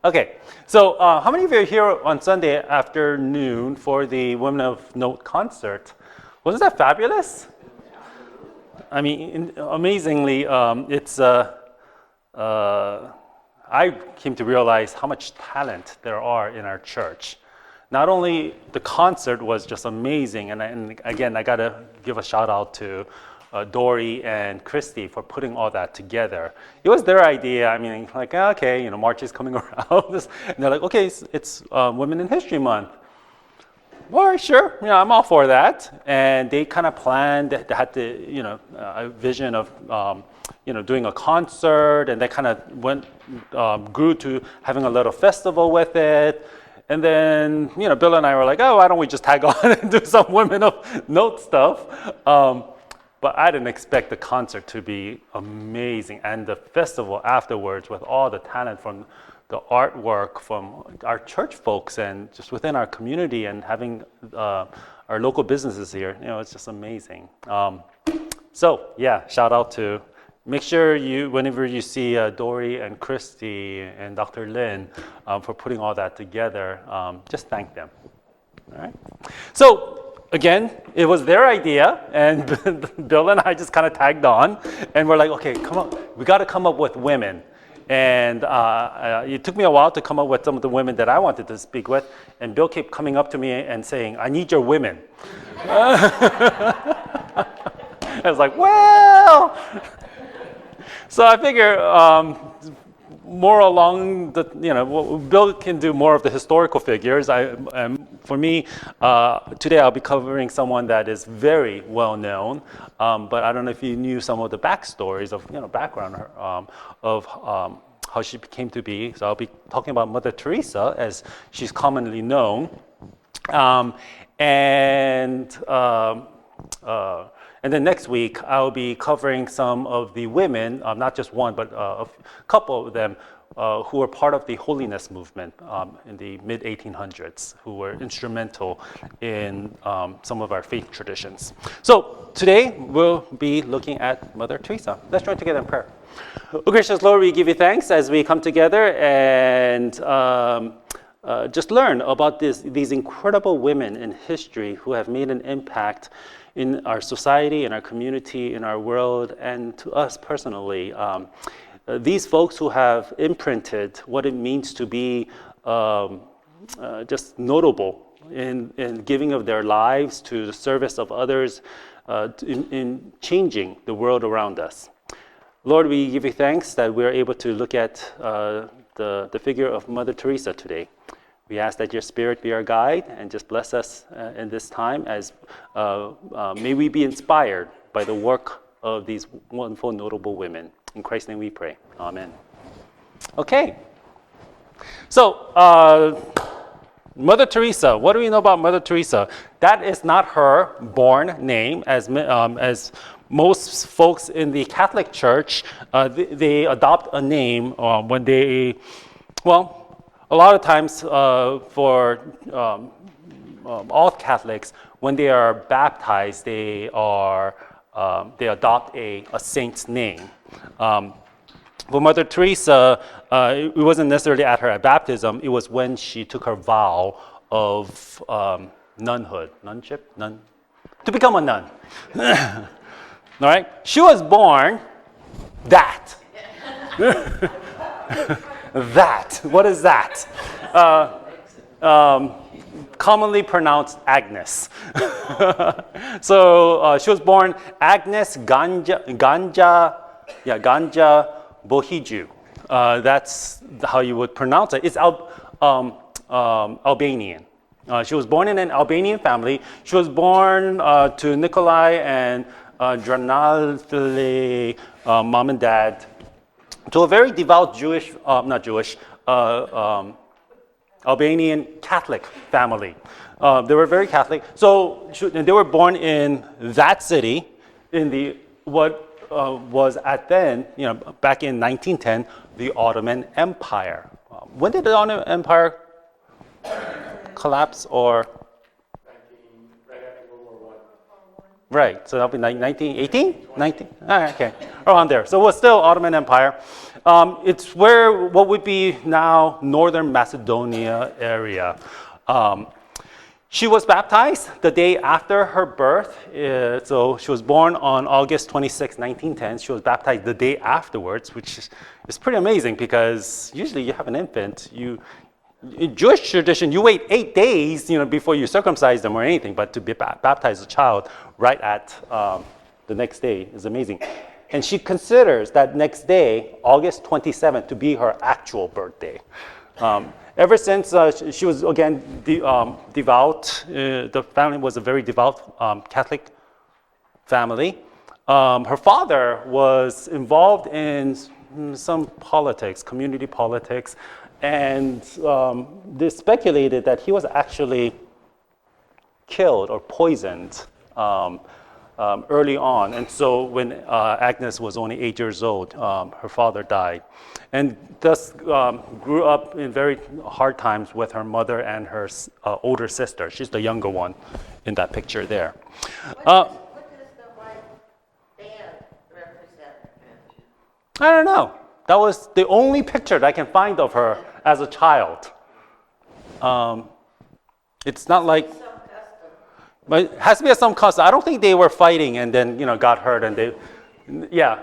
Okay, so how many of you are here on Sunday afternoon for the Women of Note concert? Wasn't that fabulous? I mean, amazingly, I came to realize how much talent there are in our church. Not only the concert was just amazing, and again, I gotta give a shout out to Dory and Christy for putting all that together. It was their idea. I mean, like, okay, March is coming around, and they're like, okay, it's Women in History Month. All right, sure, I'm all for that. And they kind of planned, they had the, a vision of, doing a concert, and they kind of grew to having a little festival with it. And then, Bill and I were like, oh, why don't we just tag on and do some Women of Note stuff? But I didn't expect the concert to be amazing. And the festival afterwards with all the talent from the artwork from our church folks and just within our community and having our local businesses here, it's just amazing. So yeah, shout out to, make sure whenever you see Dory and Christy and Dr. Lin for putting all that together, just thank them. All right. So again, it was their idea, and Bill and I just kind of tagged on, and we're like, okay, come on, we got to come up with women. And it took me a while to come up with some of the women that I wanted to speak with, and Bill kept coming up to me and saying, I need your women. I was like, well, so I figure more along the, Bill can do more of the historical figures. For me, today I'll be covering someone that is very well known, but I don't know if you knew some of the backstories of, background of how she came to be. So I'll be talking about Mother Teresa as she's commonly known, and then next week, I'll be covering some of the women, not just one, but a couple of them, who were part of the holiness movement in the mid-1800s, who were instrumental in some of our faith traditions. So today, we'll be looking at Mother Teresa. Let's join together in prayer. Oh, gracious Lord, we give you thanks as we come together and just learn about these incredible women in history who have made an impact in our society, in our community, in our world, and to us personally. These folks who have imprinted what it means to be just notable in giving of their lives to the service of others, in changing the world around us. Lord, we give you thanks that we are able to look at the figure of Mother Teresa today. We ask that your Spirit be our guide and just bless us in this time as may we be inspired by the work of these wonderful, notable women. In Christ's name we pray. Amen. Okay. So, Mother Teresa, what do we know about Mother Teresa? That is not her born name, as most folks in the Catholic Church, they adopt a name when they, a lot of times for all Catholics, when they are baptized, they adopt a saint's name. For Mother Teresa, it wasn't necessarily at her baptism, it was when she took her vow of nunhood, to become a nun. All right? She was born that. That. What is that? Commonly pronounced Agnes. So she was born Agnes Ganja Bohiju. That's how you would pronounce it. It's Albanian. She was born in an Albanian family. She was born to Nikolai and Dranalfili, mom and dad, to a very devout Albanian Catholic family. They were very Catholic. So they were born in that city, in what was at then, back in 1910, the Ottoman Empire. When did the Ottoman Empire collapse, or? Right after World War I. Right, so that'll be 1918? 19? Okay, around there. So it was still Ottoman Empire. It's where what would be now northern Macedonia area. She was baptized the day after her birth. So she was born on August 26, 1910. She was baptized the day afterwards, which is pretty amazing because usually you have an infant, in Jewish tradition, you wait 8 days, before you circumcise them or anything, but to baptize a child right at the next day is amazing. And she considers that next day, August 27th, to be her actual birthday. Ever since she was, again, devout, the family was a very devout Catholic family. Her father was involved in some politics, community politics, and they speculated that he was actually killed or poisoned early on. And so when Agnes was only 8 years old, her father died. And thus grew up in very hard times with her mother and her older sister. She's the younger one in that picture there. What does the white band represent? I don't know. That was the only picture that I can find of her as a child. It's not like, Some custom. but it has to be some custom. I don't think they were fighting and then got hurt and they, yeah,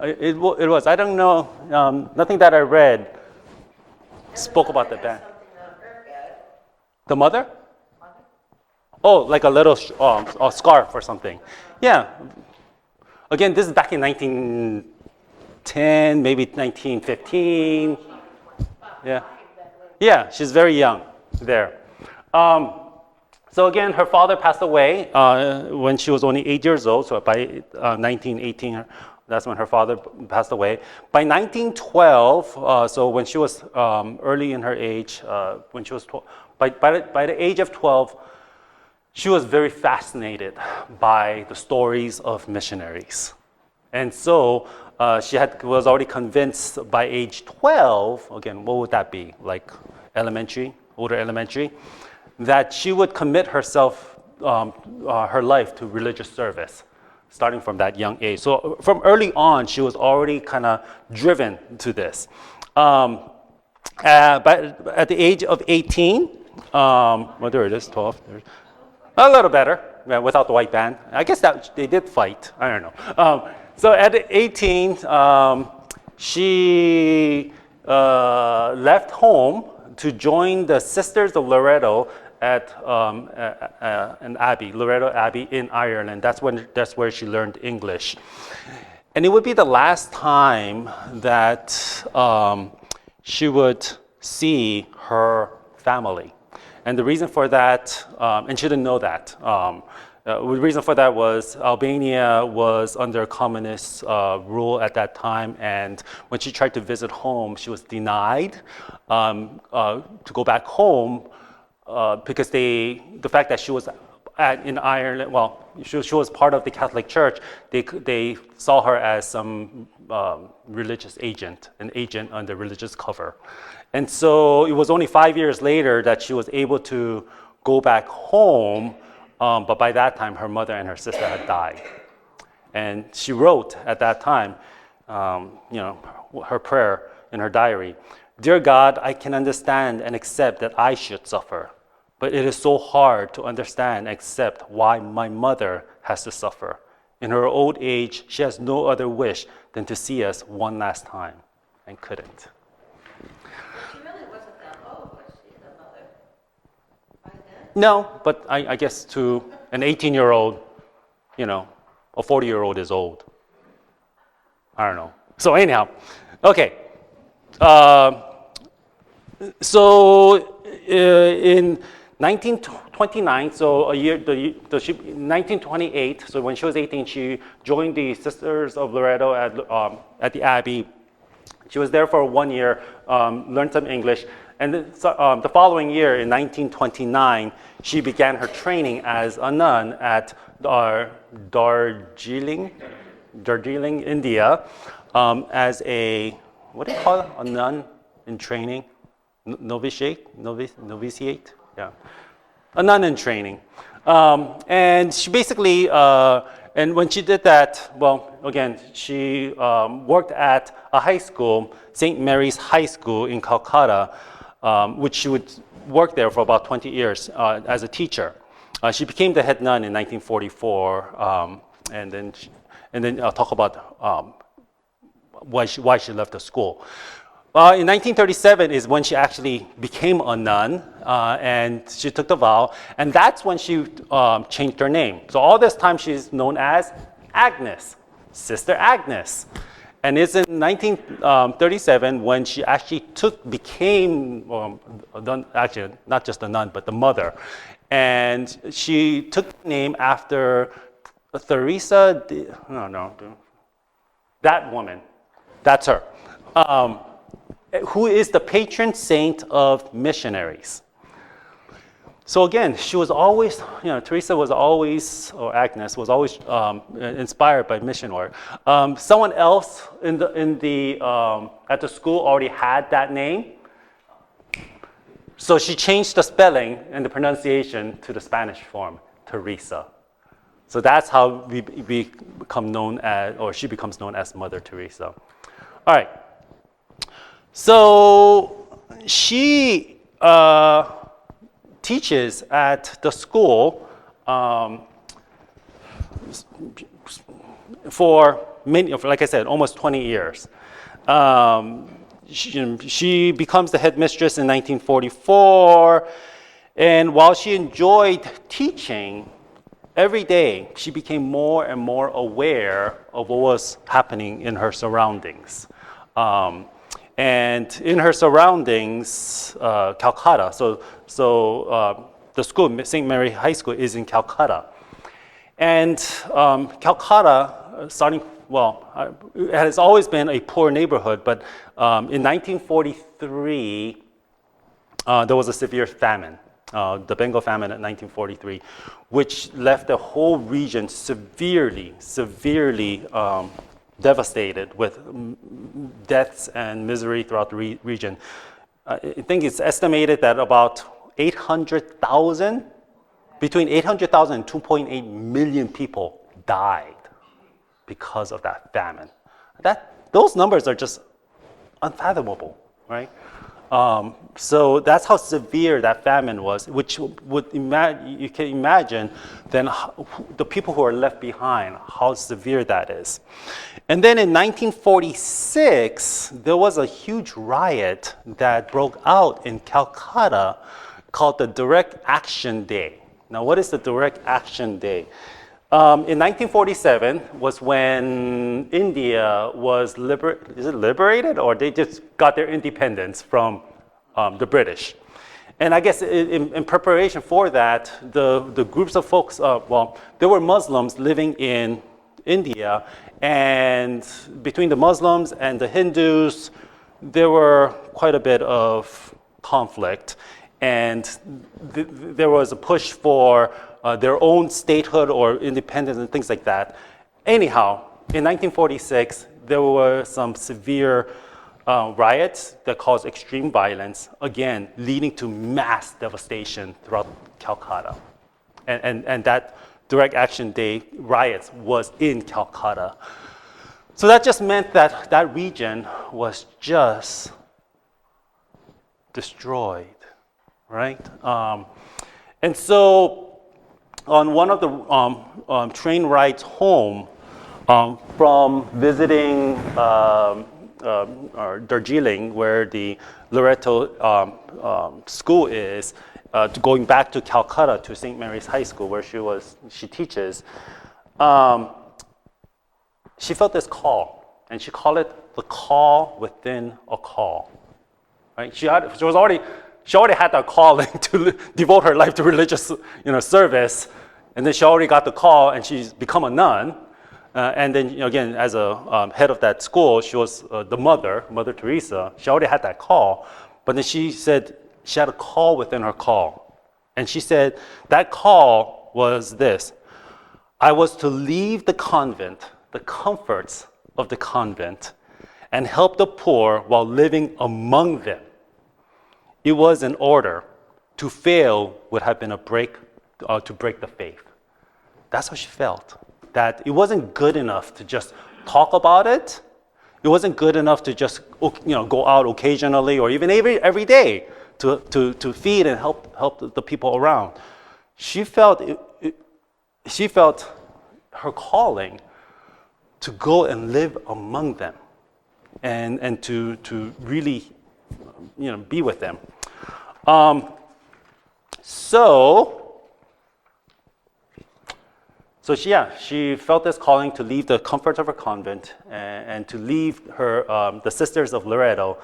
it was. I don't know. Nothing that I read spoke about the band. Something on her head. The mother? Oh, like a little a scarf or something. Yeah. Again, this is back in 1910, maybe 1915. Yeah. Yeah, she's very young there. So again, her father passed away when she was only 8 years old. So by 1918, that's when her father passed away. By 1912, so when she was early in her age, when she was by the age of 12, she was very fascinated by the stories of missionaries. And so she was already convinced by age 12, again, what would that be? Like elementary, older elementary, that she would commit herself, her life to religious service, starting from that young age. So from early on, she was already kind of driven to this. But at the age of 18, well, there it is, 12. A little better, without the white band. I guess that they did fight. I don't know. So at 18, she left home to join the Sisters of Loretto at an abbey, Loretto Abbey in Ireland. That's where she learned English. And it would be the last time that she would see her family. And the reason for that, and she didn't know that, the reason for that was Albania was under communist rule at that time, and when she tried to visit home, she was denied to go back home because the fact that she was in Ireland, well, she was part of the Catholic Church, they saw her as some religious agent, an agent under religious cover. And so it was only 5 years later that she was able to go back home, but by that time, her mother and her sister had died. And she wrote at that time, her prayer in her diary, "Dear God, I can understand and accept that I should suffer, but it is so hard to understand and accept why my mother has to suffer. In her old age, she has no other wish than to see us one last time, and couldn't." She really wasn't that old, was she, the mother? By then? No, but I guess to an 18-year-old, a 40-year-old is old. I don't know. So anyhow, okay. So in 1929, so 1928, so when she was 18, she joined the Sisters of Loretto at the Abbey. She was there for 1 year, learned some English, and the following year, in 1929, she began her training as a nun at Darjeeling, India, as a, what do you call it, a nun in training? Novitiate? Yeah. A nun in training. And she basically, and when she did that, well, again, she worked at a high school, St. Mary's High School in Calcutta, which she would work there for about 20 years as a teacher. She became the head nun in 1944, and then I'll talk about why she left the school. In 1937 is when she actually became a nun, and she took the vow, and that's when she changed her name. So all this time she's known as Agnes, Sister Agnes. And it's in 1937 when she actually became, actually not just a nun, but the mother. And she took the name after Tereasa, that woman, that's her, who is the patron saint of missionaries. So again, she was always, Tereasa was always, or Agnes was always inspired by mission work. Someone else at the school already had that name. So she changed the spelling and the pronunciation to the Spanish form, Teresa. So that's how we become known as, or she becomes known as Mother Teresa. All right. So she teaches at the school for many, like I said, almost 20 years. She becomes the headmistress in 1944, and while she enjoyed teaching, every day she became more and more aware of what was happening in her surroundings. And in her surroundings, Calcutta, so the school, St. Mary High School, is in Calcutta. And Calcutta, it has always been a poor neighborhood, but in 1943, there was a severe famine, the Bengal famine in 1943, which left the whole region severely devastated with deaths and misery throughout the region. I think it's estimated that about 800,000, between 800,000 and 2.8 million people died because of that famine. Those numbers are just unfathomable, right? So that's how severe that famine was, which you can imagine then the people who are left behind, how severe that is. And then in 1946, there was a huge riot that broke out in Calcutta called the Direct Action Day. Now, what is the Direct Action Day? In 1947 was when India was liberated, or they just got their independence from the British. And I guess in preparation for that, the groups of folks, there were Muslims living in India, and between the Muslims and the Hindus, there were quite a bit of conflict. And there was a push for their own statehood or independence and things like that. Anyhow, in 1946, there were some severe riots that caused extreme violence, again, leading to mass devastation throughout Calcutta. And that Direct Action Day riots was in Calcutta. So that just meant that that region was just destroyed, right? And so on one of the train rides home from visiting Darjeeling, where the Loreto school is, going back to Calcutta to St. Mary's High School, where she teaches, she felt this call, and she called it the call within a call. Right? She already had that calling to devote her life to religious, service, and then she already got the call, and she's become a nun. And then, again, as a head of that school, she was the Mother Teresa. She already had that call, but then she said she had a call within her call. And she said that call was this: I was to leave the convent, the comforts of the convent, and help the poor while living among them. It was an order. To fail would have been to break the faith. That's how she felt. That it wasn't good enough to just talk about it. It wasn't good enough to just go out occasionally or even every day to feed and help the people around. She felt her calling to go and live among them and to really be with them. So she felt this calling to leave the comforts of her convent and to leave the Sisters of Loreto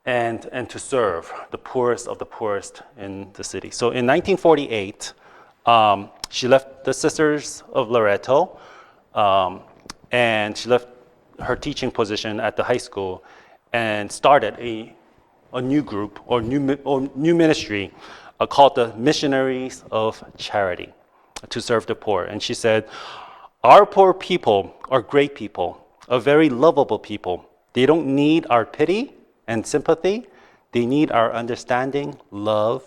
and to serve the poorest of the poorest in the city. So in 1948, she left the Sisters of Loreto and she left her teaching position at the high school and started a new group or new ministry called the Missionaries of Charity to serve the poor. And she said, our poor people are great people, a very lovable people. They don't need our pity and sympathy. They need our understanding, love,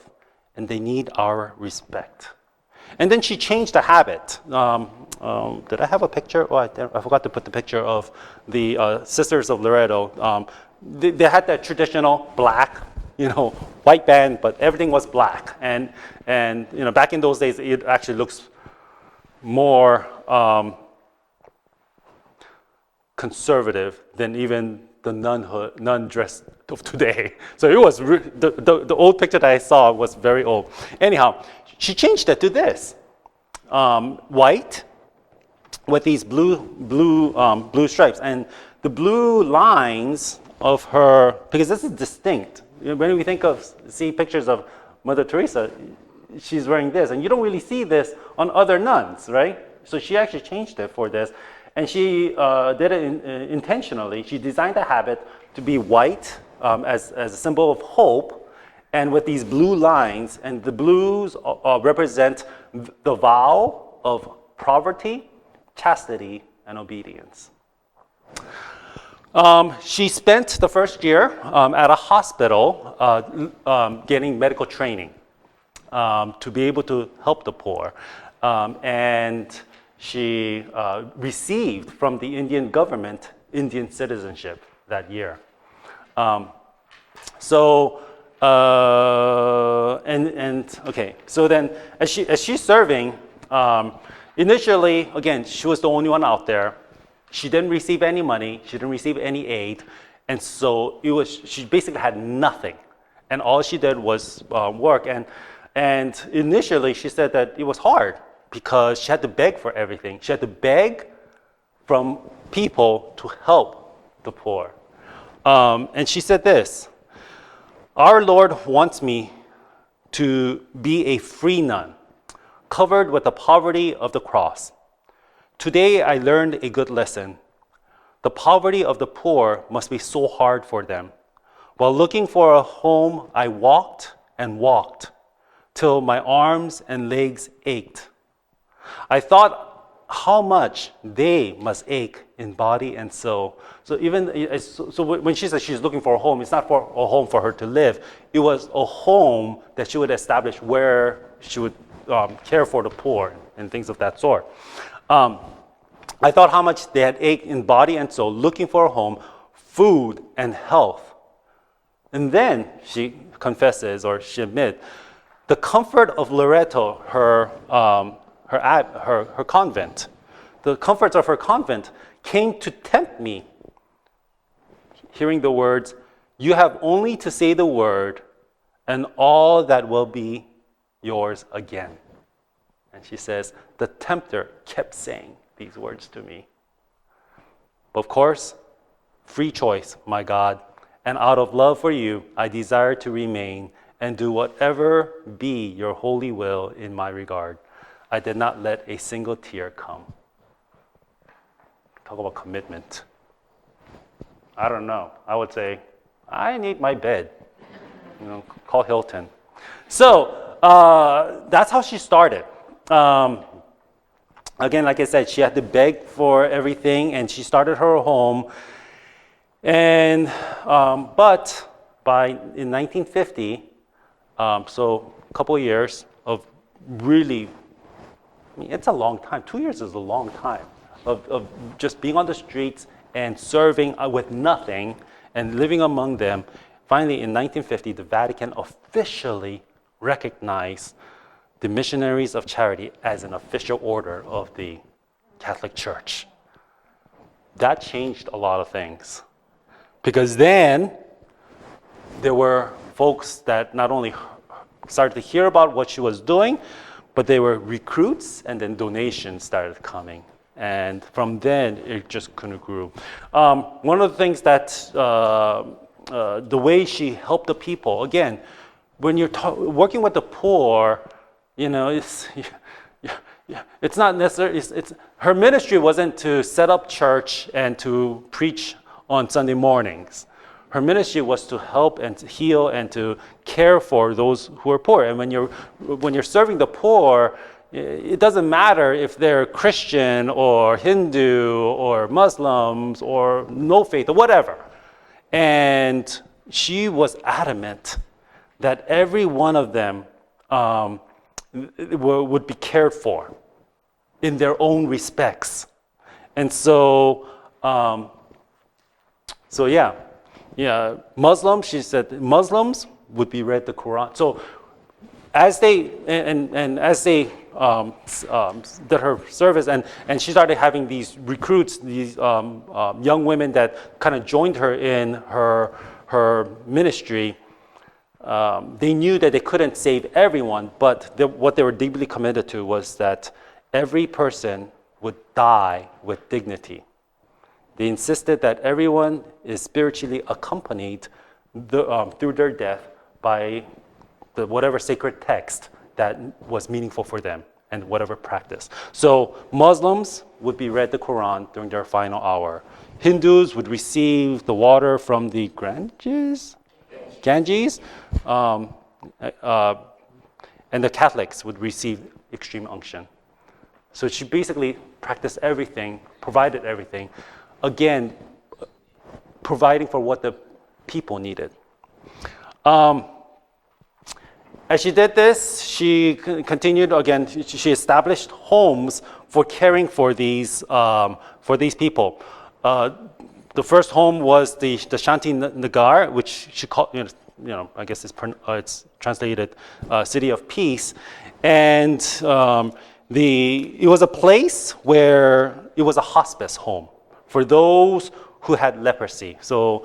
and they need our respect. And then she changed the habit. Did I have a picture? Oh, I forgot to put the picture of the Sisters of Loreto. They had that traditional black, white band, but everything was black. And back in those days, it actually looks more conservative than even the nun dress of today. So it was the old picture that I saw was very old. Anyhow, she changed it to this white with these blue stripes, and the blue lines of her, because this is distinct. When we see pictures of Mother Teresa, she's wearing this, and you don't really see this on other nuns, right? So she actually changed it for this, and she did it intentionally. She designed the habit to be white as a symbol of hope, and with these blue lines, and the blues represent the vow of poverty, chastity, and obedience. She spent the first year at a hospital getting medical training to be able to help the poor. And she received from the Indian government Indian citizenship that year. So then as she's serving, initially, again, she was the only one out there. She didn't receive any money. She didn't receive any aid. And so she basically had nothing. And all she did was work. And initially, she said that it was hard because she had to beg for everything. She had to beg from people to help the poor. And she said this, our Lord wants me to be a free nun, covered with the poverty of the cross. Today I learned a good lesson. The poverty of the poor must be so hard for them. While looking for a home, I walked and walked till my arms and legs ached. I thought how much they must ache in body and soul. So when she says she's looking for a home, it's not for a home for her to live. It was a home that she would establish where she would care for the poor and things of that sort. I thought how much they had ached in body and soul, looking for a home, food, and health. And then she confesses, or she admits, the comfort of Loreto, her convent, the comforts of her convent came to tempt me. Hearing the words, you have only to say the word, and all that will be yours again. And she says, the tempter kept saying these words to me. Of course, free choice, my God, and out of love for you, I desire to remain and do whatever be your holy will in my regard. I did not let a single tear come. Talk about commitment. I don't know. I would say, I need my bed. Call Hilton. So that's how she started. Again, like I said, she had to beg for everything, and she started her home. And but in 1950, so a couple of years of really, it's a long time. 2 years is a long time. of just being on the streets and serving with nothing and living among them, finally in 1950, the Vatican officially recognized the Missionaries of Charity as an official order of the Catholic Church. That changed a lot of things. Because then there were folks that not only started to hear about what she was doing, but they were recruits, and then donations started coming. And from then, it just kind of grew. One of the things that, the way she helped the people, again, when you're working with the poor, it's not necessarily, her ministry wasn't to set up church and to preach on Sunday mornings. Her ministry was to help and to heal and to care for those who are poor. And when you're serving the poor, it doesn't matter if they're Christian or Hindu or Muslims or no faith or whatever. And she was adamant that every one of them would be cared for in their own respects. And so, Muslims, she said, Muslims would be read the Quran. So as they, and as they did her service, and she started having these recruits, these young women that kind of joined her in her ministry, they knew that they couldn't save everyone, but what they were deeply committed to was that every person would die with dignity. They insisted that everyone is spiritually accompanied through their death by whatever sacred text that was meaningful for them and whatever practice. So Muslims would be read the Quran during their final hour. Hindus would receive the water from the Ganges, and the Catholics would receive extreme unction. So she basically practiced everything, provided everything, again, providing for what the people needed. As she did this, she continued, again, she established homes for caring for these people. The first home was the Shanti Nagar, which she called, I guess it's translated City of Peace. And it was a place where it was a hospice home for those who had leprosy. So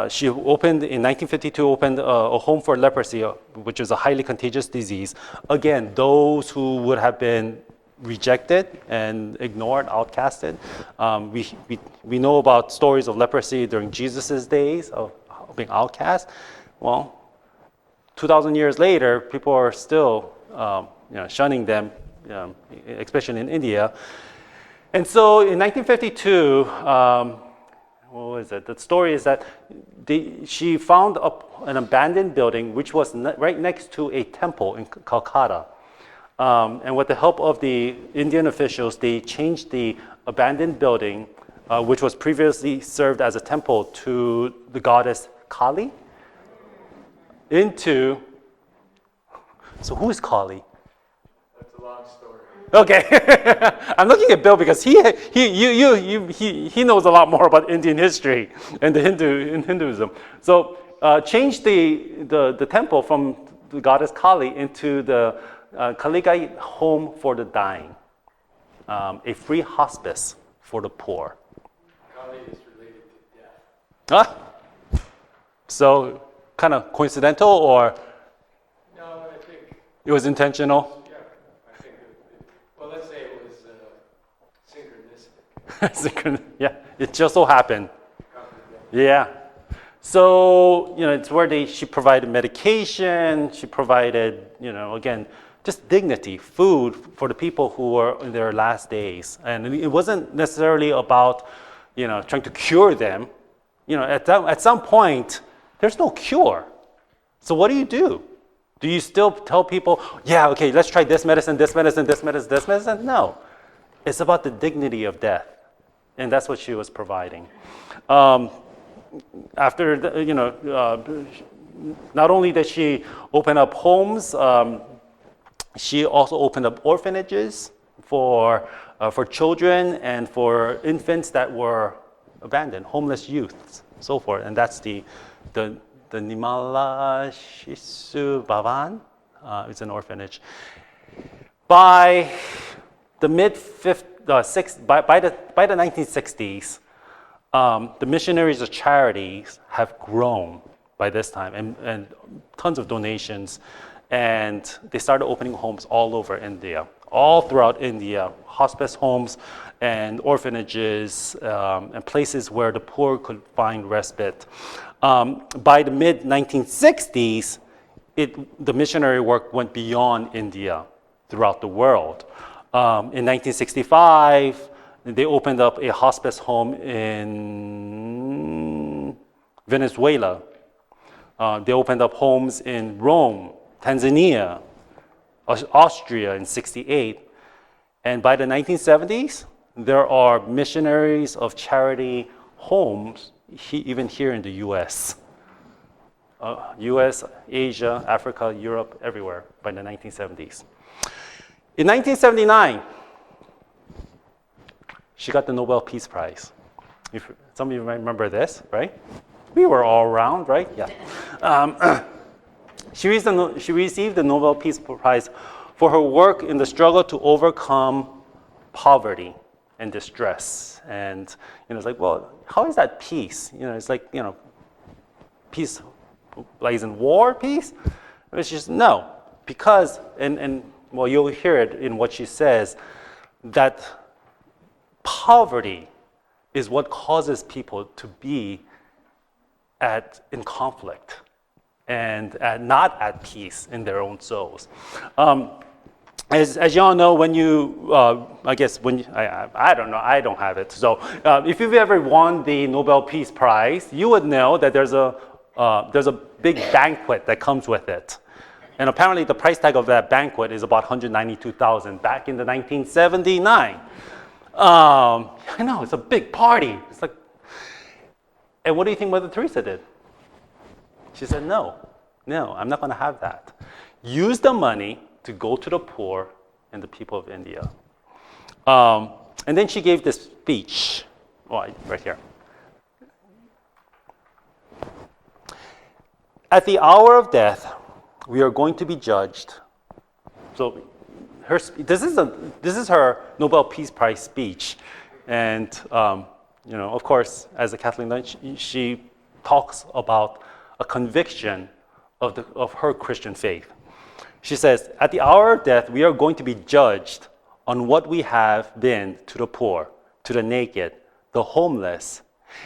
she opened, in 1952, a home for leprosy, which is a highly contagious disease. Again, those who would have been rejected and ignored, outcasted. We know about stories of leprosy during Jesus' days of being outcast. Well, 2,000 years later, people are still shunning them, especially in India. And so in 1952, what was it? The story is that she found an abandoned building which was right next to a temple in Calcutta. And with the help of the Indian officials, they changed the abandoned building, which was previously served as a temple to the goddess Kali, into... So who is Kali? That's a long story. Okay, I'm looking at Bill because he knows a lot more about Indian history and Hinduism. So changed the temple from the goddess Kali into the Kaligai home for the dying, a free hospice for the poor. Kali is related to death. So kind of coincidental, or No, I think, it was intentional? yeah, I think, well, let's say it was synchronistic. Yeah, it just so happened. Yeah. Yeah. So, it's where she provided medication, she provided, again, just dignity, food for the people who were in their last days. And it wasn't necessarily about, trying to cure them. At some point, there's no cure. So what do? Do you still tell people, yeah, okay, let's try this medicine, this medicine, this medicine, this medicine? No. It's about the dignity of death. And that's what she was providing. After, not only did she open up homes, she also opened up orphanages for children and for infants that were abandoned, homeless youths, so forth. And that's the Nimala Shisu Bhavan. It's an orphanage. By the by the 1960s, the missionaries of charities have grown by this time, and tons of donations, and they started opening homes all over India, all throughout India, hospice homes and orphanages and places where the poor could find respite. By the mid-1960s, the missionary work went beyond India throughout the world. In 1965, they opened up a hospice home in Venezuela. They opened up homes in Rome, Tanzania, Austria in 1968. And by the 1970s, there are missionaries of charity homes even here in the US. US, Asia, Africa, Europe, everywhere by the 1970s. In 1979, she got the Nobel Peace Prize. Some of you might remember this, right? We were all around, right? Yeah. She received the Nobel Peace Prize for her work in the struggle to overcome poverty and distress. And it's like, well, how is that peace? It's like, peace, like in war peace? It's just no, because and well, you'll hear it in what she says, that poverty is what causes people to be in conflict and not at peace in their own souls. As y'all know, when you, I guess when I don't know, I don't have it. So if you've ever won the Nobel Peace Prize, you would know that there's a big banquet that comes with it. And apparently the price tag of that banquet is about $192,000 back in the 1979. I know, it's a big party. It's like, and what do you think Mother Teresa did? She said, no, I'm not going to have that. Use the money to go to the poor and the people of India. And then she gave this speech, right here. At the hour of death, we are going to be judged. So this is her Nobel Peace Prize speech. And, of course, as a Catholic nun, she talks about a conviction of her Christian faith. She says, at the hour of death, we are going to be judged on what we have been to the poor, to the naked, the homeless.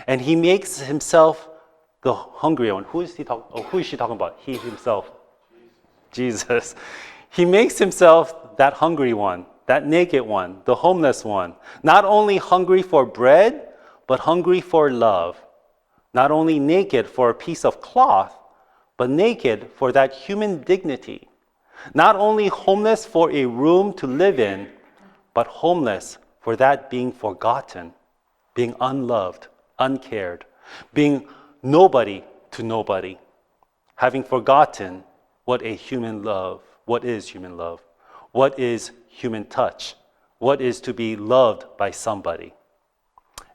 And he makes himself the hungry one. Who is she talking about? He himself. Jesus. He makes himself that hungry one, that naked one, the homeless one. Not only hungry for bread, but hungry for love. Not only naked for a piece of cloth, but naked for that human dignity. Not only homeless for a room to live in, but homeless for that being forgotten, being unloved, uncared, being nobody to nobody, having forgotten what is human love, what is human touch, what is to be loved by somebody.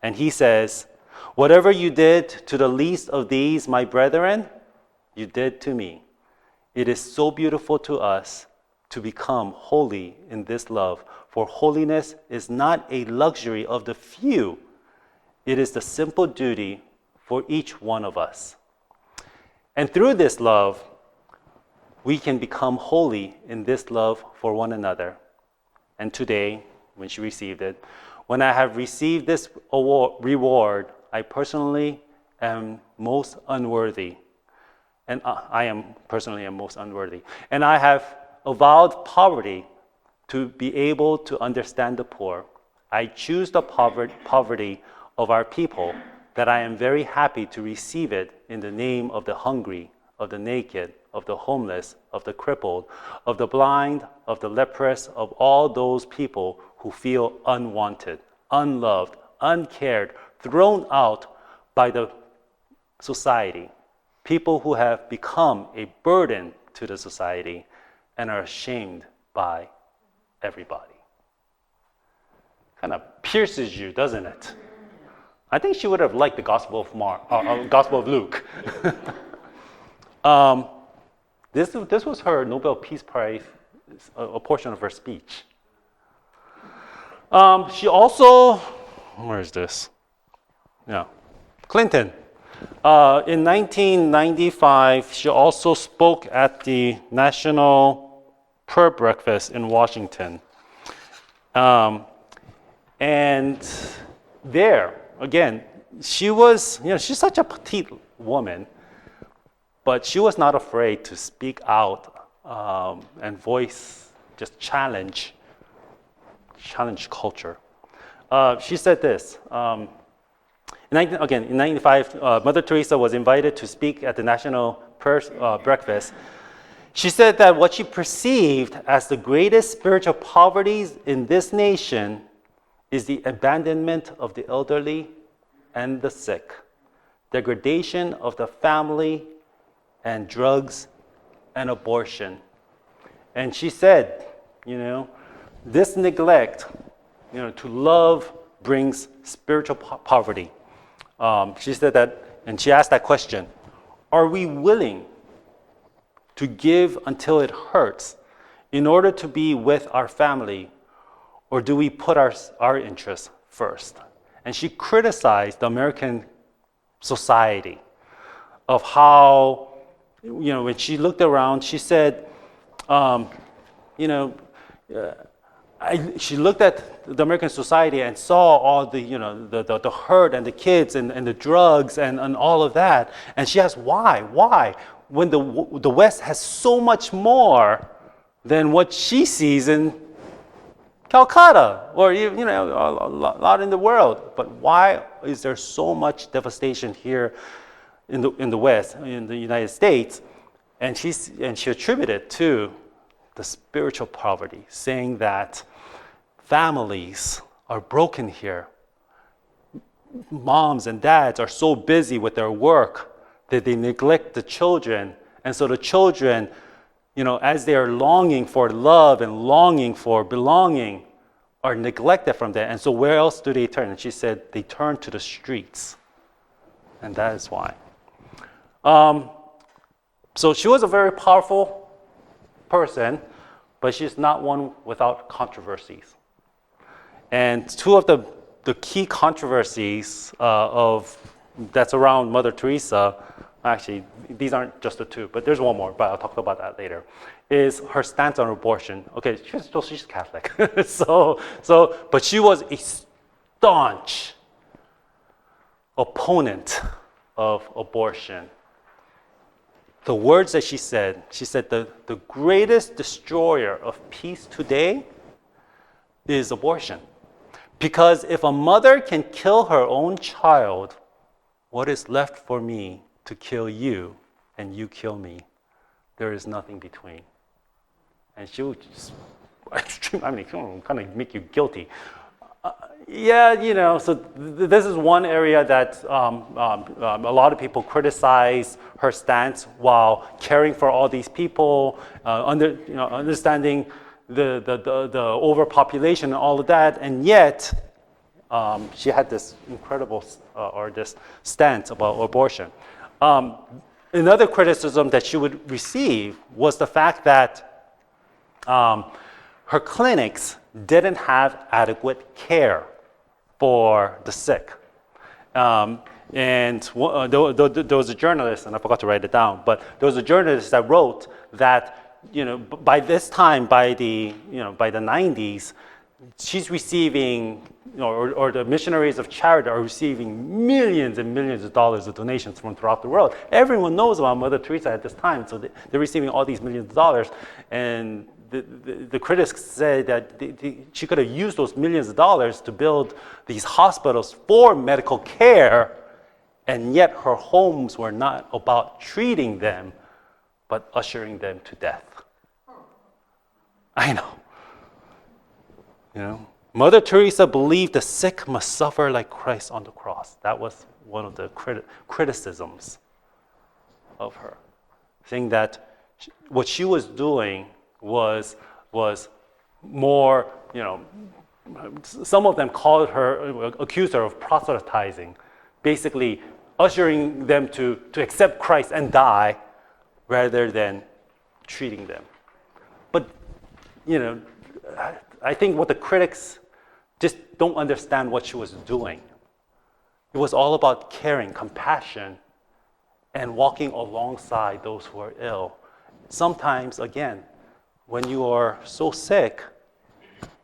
And he says, whatever you did to the least of these, my brethren, you did to me. It is so beautiful to us to become holy in this love, for holiness is not a luxury of the few. It is the simple duty for each one of us. And through this love, we can become holy in this love for one another. And today, when she received it, when I have received this reward, I personally am most unworthy. And I am personally most unworthy. And I have avowed poverty to be able to understand the poor. I choose the poverty of our people, that I am very happy to receive it in the name of the hungry, of the naked, of the homeless, of the crippled, of the blind, of the leprous, of all those people who feel unwanted, unloved, uncared, thrown out by the society. People who have become a burden to the society and are shamed by everybody. kind of pierces you, doesn't it? I think she would have liked the Gospel of Gospel of Luke. This was her Nobel Peace Prize, a portion of her speech. She also, where is this? Yeah, Clinton. In 1995, she also spoke at the National Prayer Breakfast in Washington. And there, again, she was, she's such a petite woman, but she was not afraid to speak out and voice, just challenge culture. She said this. In 95, Mother Teresa was invited to speak at the National Prayer Breakfast. She said that what she perceived as the greatest spiritual poverties in this nation is the abandonment of the elderly and the sick, degradation of the family, and drugs and abortion. And she said, this neglect, to love brings spiritual poverty. She said that, and she asked that question, are we willing to give until it hurts in order to be with our family, or do we put our interests first? And she criticized the American society of how, when she looked around, she said, she looked at the American society and saw all the hurt and the kids and the drugs and all of that. And she asked, why? Why? When the West has so much more than what she sees in Calcutta or a lot in the world. But why is there so much devastation here in the West, in the United States? And she attributed it to the spiritual poverty, saying that families are broken here. Moms and dads are so busy with their work that they neglect the children. And so the children, as they are longing for love and longing for belonging, are neglected from that. And so where else do they turn? And she said they turn to the streets. And that is why. So she was a very powerful person, but she's not one without controversies. And two of the key controversies that's around Mother Teresa, actually, these aren't just the two, but there's one more, but I'll talk about that later, is her stance on abortion. Okay, she's Catholic. But she was a staunch opponent of abortion. The words that she said, the greatest destroyer of peace today is abortion. Because if a mother can kill her own child, what is left for me to kill you and you kill me? There is nothing between. And she would just, kind of make you guilty. So this is one area that a lot of people criticize her stance while caring for all these people, understanding the overpopulation and all of that, and yet she had this incredible this stance about abortion. Another criticism that she would receive was the fact that her clinics didn't have adequate care for the sick. And there was a journalist, and I forgot to write it down, but there was a journalist that wrote that, by this time, by the 90s, she's receiving, or the missionaries of charity are receiving millions and millions of dollars of donations from throughout the world. Everyone knows about Mother Teresa at this time, so they're receiving all these millions of dollars, and the critics said that she could have used those millions of dollars to build these hospitals for medical care, and yet her homes were not about treating them, but ushering them to death. I know. Mother Teresa believed the sick must suffer like Christ on the cross. That was one of the criticisms of her, saying that what she was doing was more, some of them called her, accused her of proselytizing, basically ushering them to accept Christ and die rather than treating them. But, I think what the critics just don't understand what she was doing. It was all about caring, compassion, and walking alongside those who are ill. Sometimes, again, when you are so sick,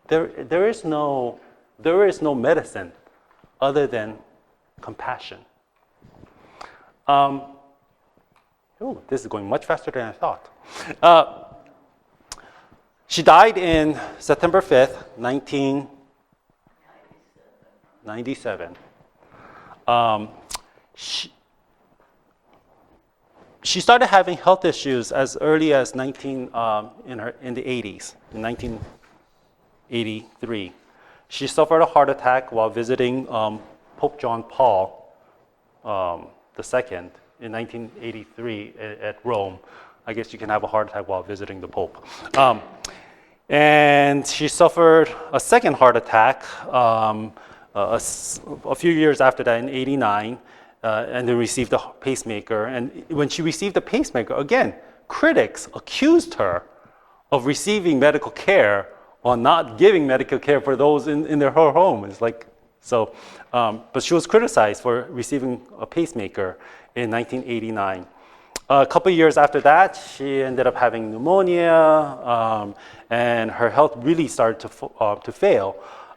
there is no medicine other than compassion. This is going much faster than I thought. She died in September 5th, 1997. She started having health issues as early as in the 80s, in 1983. She suffered a heart attack while visiting Pope John Paul II in 1983 at Rome. I guess you can have a heart attack while visiting the Pope. And she suffered a second heart attack a few years after that in 89, and then received a pacemaker. And when she received the pacemaker, again, critics accused her of receiving medical care or not giving medical care for those in her home. It's like, so, but she was criticized for receiving a pacemaker in 1989. A couple of years after that, she ended up having pneumonia, and her health really started to fail.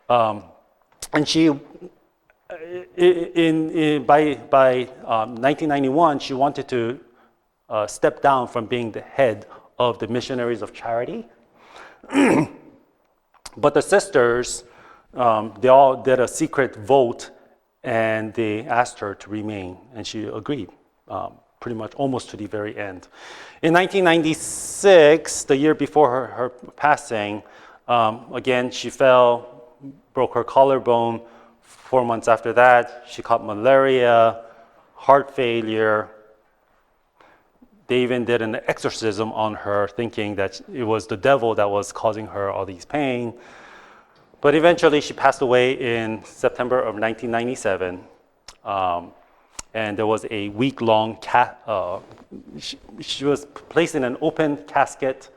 And she, by 1991, she wanted to step down from being the head of the Missionaries of Charity. But the sisters, they all did a secret vote, and they asked her to remain, and she agreed. Pretty much almost to the very end. In 1996, the year before her passing, again, she fell, broke her collarbone. 4 months after that, she caught malaria, heart failure. They even did an exorcism on her, thinking that it was the devil that was causing her all these pain. But eventually, she passed away in September of 1997. And there was a week-long she was placed in an open casket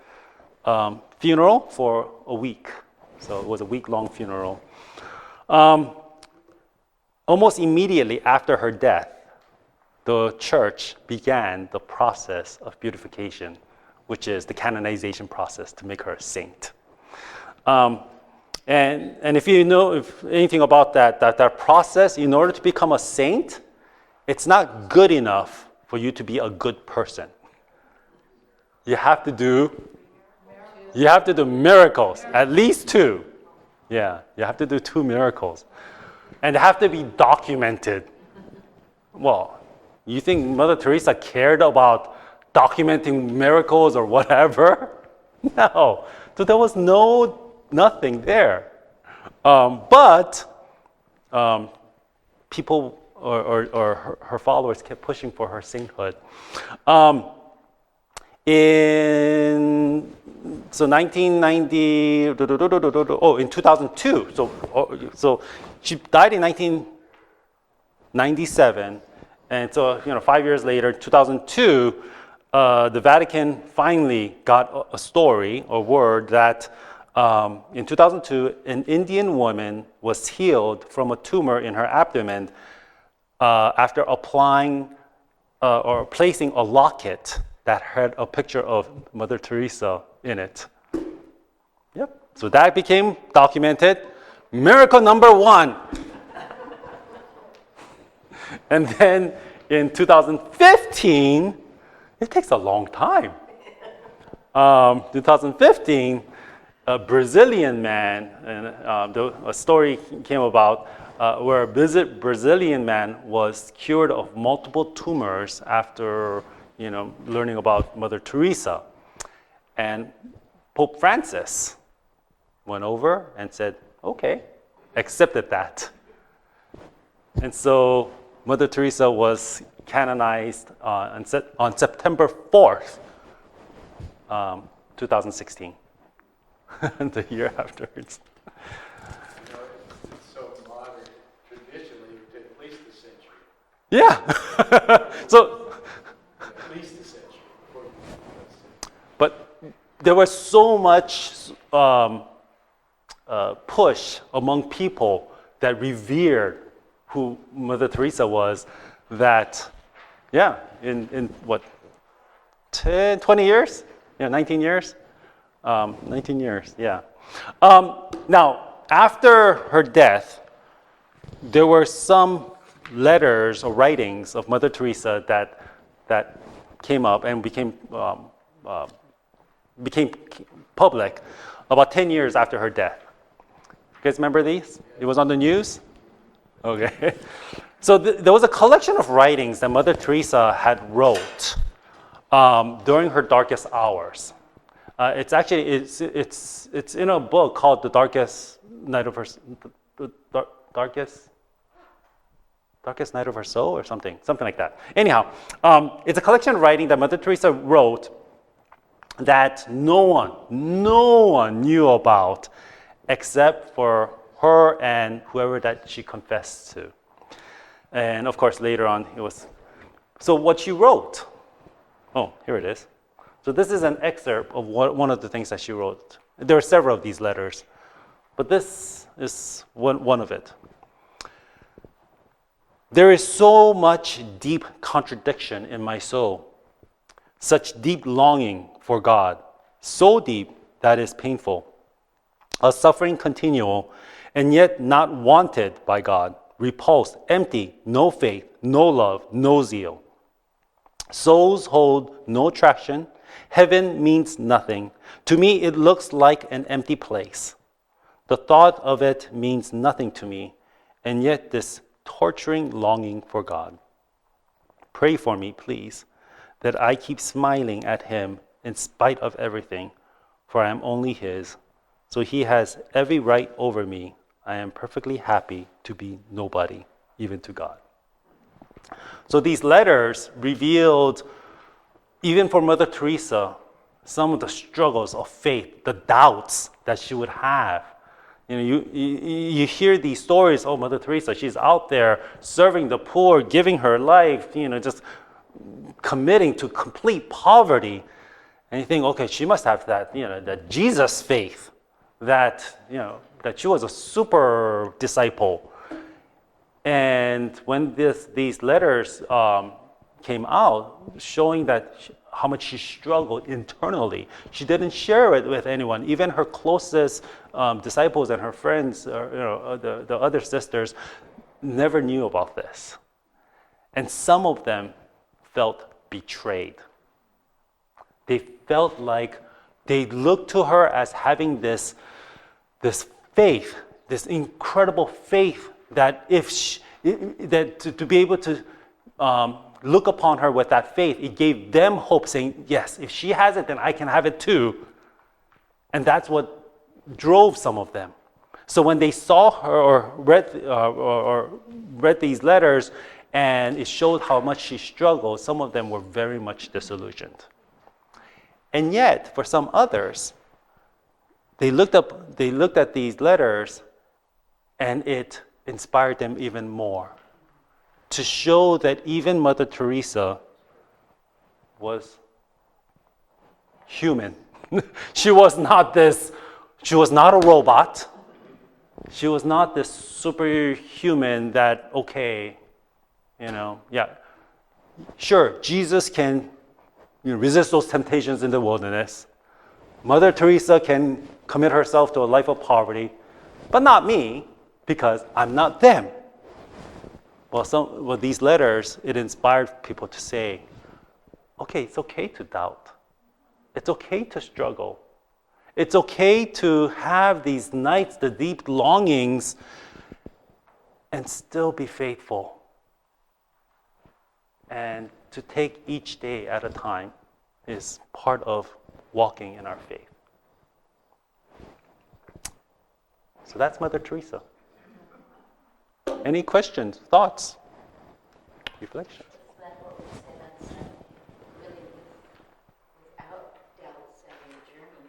funeral for a week. So it was a week-long funeral. Almost immediately after her death, the church began the process of beatification, which is the canonization process to make her a saint. And if you know anything about that process, in order to become a saint, it's not good enough for you to be a good person. You have to do miracles, at least 2. Yeah, you have to do 2 miracles. And they have to be documented. Well, you think Mother Teresa cared about documenting miracles or whatever? No. So there was nothing there. But people or her followers kept pushing for her sainthood. In 2002. So she died in 1997, and so 5 years later, 2002, the Vatican finally got a story, a word that in 2002, an Indian woman was healed from a tumor in her abdomen after applying or placing a locket that had a picture of Mother Teresa in it. Yep. So that became documented. Miracle number 1. And then in 2015, it takes a long time. 2015, a Brazilian man, and a story came about where a Brazilian man was cured of multiple tumors after learning about Mother Teresa. And Pope Francis went over and said, okay, accepted that. And so Mother Teresa was canonized on September 4th, 2016, the year afterwards. Yeah. So, At least a century. but there was so much push among people that revered who Mother Teresa was, that, yeah, in what, 10, 20 years? Yeah, 19 years? 19 years, yeah. Now, after her death, there were some letters or writings of Mother Teresa that came up and became public about 10 years after her death. You guys remember these? It was on the news? Okay. So there was a collection of writings that Mother Teresa had wrote during her darkest hours. It's actually it's in a book called The Darkest Night of Her Darkest Night of Her Soul or something like that. Anyhow, it's a collection of writing that Mother Teresa wrote that no one knew about except for her and whoever that she confessed to. And of course, later on, it was. So what she wrote. Oh, here it is. So this is an excerpt of one of the things that she wrote. There are several of these letters, but this is one of it. There is so much deep contradiction in my soul, such deep longing for God, so deep that is painful, a suffering continual, and yet not wanted by God, repulsed, empty, no faith, no love, no zeal. Souls hold no traction. Heaven means nothing. To me, it looks like an empty place. The thought of it means nothing to me, and yet this torturing longing for God. Pray for me, please, that I keep smiling at Him in spite of everything, for I am only His. So He has every right over me. I am perfectly happy to be nobody, even to God. So these letters revealed, even for Mother Teresa, some of the struggles of faith, the doubts that she would have. You know, you hear these stories. Oh, Mother Teresa, she's out there serving the poor, giving her life, just committing to complete poverty. And you think, okay, she must have that, that Jesus faith, that she was a super disciple. And when these letters came out, showing that how much she struggled internally, she didn't share it with anyone. Even her closest disciples and her friends, the other sisters, never knew about this. And some of them felt betrayed. They felt like they looked to her as having this faith, this incredible faith, that to be able to look upon her with that faith, it gave them hope, saying, yes, if she has it, then I can have it too. And that's what drove some of them. So when they saw her or read these letters, and it showed how much she struggled, some of them were very much disillusioned. And yet, for some others, they looked at these letters, and it inspired them even more to show that even Mother Teresa was human. She was not a robot. She was not this superhuman that, sure, Jesus can resist those temptations in the wilderness. Mother Teresa can commit herself to a life of poverty, but not me, because I'm not them. Well, these letters, it inspired people to say, okay, it's okay to doubt. It's okay to struggle. It's okay to have these nights, the deep longings, and still be faithful. And to take each day at a time is part of walking in our faith. So that's Mother Teresa. Any questions, thoughts, reflections? Is that what we said on Sunday? Really, without doubts and your journey,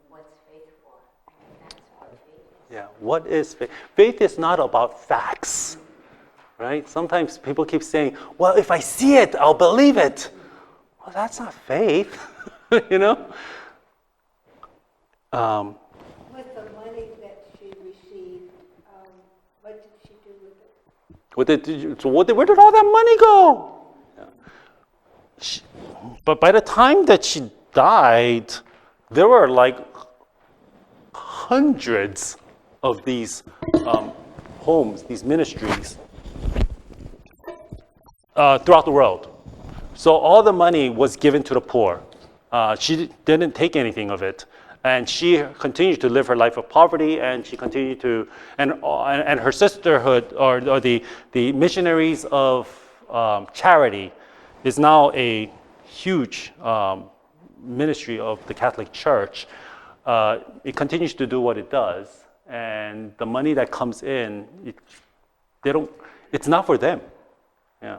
what's faith for? I mean, that's what faith is. Yeah, what is faith? Faith is not about facts, right? right? Sometimes people keep saying, well, if I see it, I'll believe it. Well, that's not faith, you know? With the money that she received, what did she do with it? Where did all that money go? But by the time that she died, there were like hundreds of these homes, these ministries throughout the world. So all the money was given to the poor. She didn't take anything of it. And she continued to live her life of poverty, and she continued to, and her sisterhood, or the missionaries of charity, is now a huge ministry of the Catholic Church. It continues to do what it does, and the money that comes in, it's not for them. Yeah.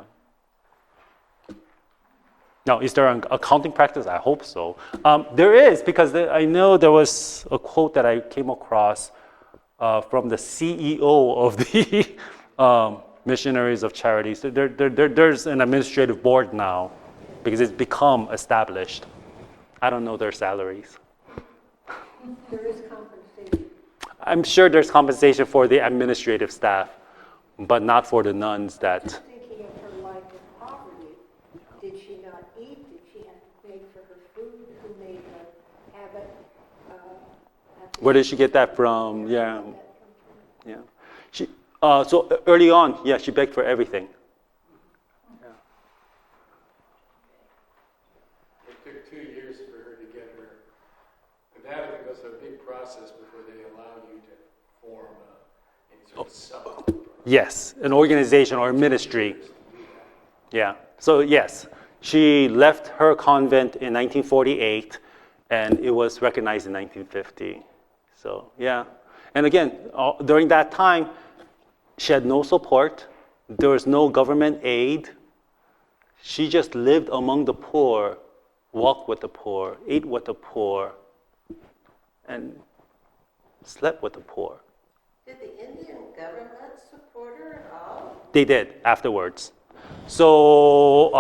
Now, is there an accounting practice? I hope so. There is, because I know there was a quote that I came across from the CEO of the Missionaries of Charity. So there's an administrative board now, because it's become established. I don't know their salaries. There is compensation. I'm sure there's compensation for the administrative staff, but not for the nuns that... Thinking of her life of poverty, did she not eat? Did she have to beg for her food? Who made her habit? Where did she get that from? Yeah. Yeah. So early on, yeah, she begged for everything. Yeah. It took 2 years for her to get her. That goes through a big process before they allow you to form any sort of sub. Yes, an organization or a ministry. Yeah. So yes, she left her convent in 1948, and it was recognized in 1950. So yeah. And again, during that time, she had no support. There was no government aid. She just lived among the poor, walked with the poor, ate with the poor, and slept with the poor. Did the Indian government support her at all? They did afterwards. So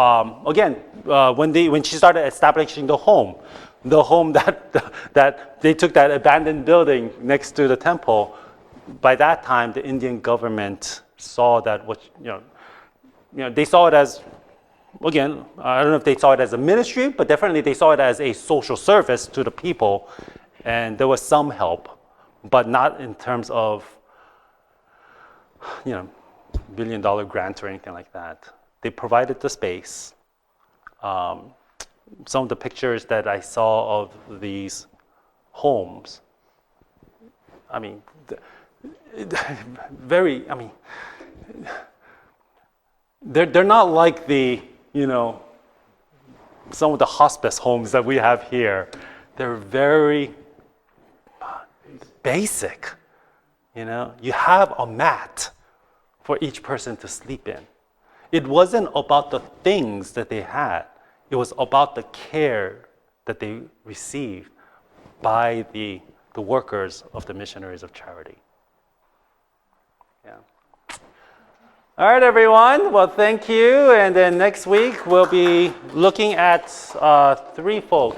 again, when she started establishing the home that they took, that abandoned building next to the temple, by that time the Indian government saw that they saw it as, again, I don't know if they saw it as a ministry, but definitely they saw it as a social service to the people, and there was some help, but not in terms of $1 billion grant or anything like that. They provided the space. Some of the pictures that I saw of these homes, I mean, they're not like some of the hospice homes that we have here. They're very basic. You have a mat for each person to sleep in. It wasn't about the things that they had. It was about the care that they received by the workers of the Missionaries of Charity. Yeah. All right, everyone. Well, thank you. And then next week, we'll be looking at 3 folks.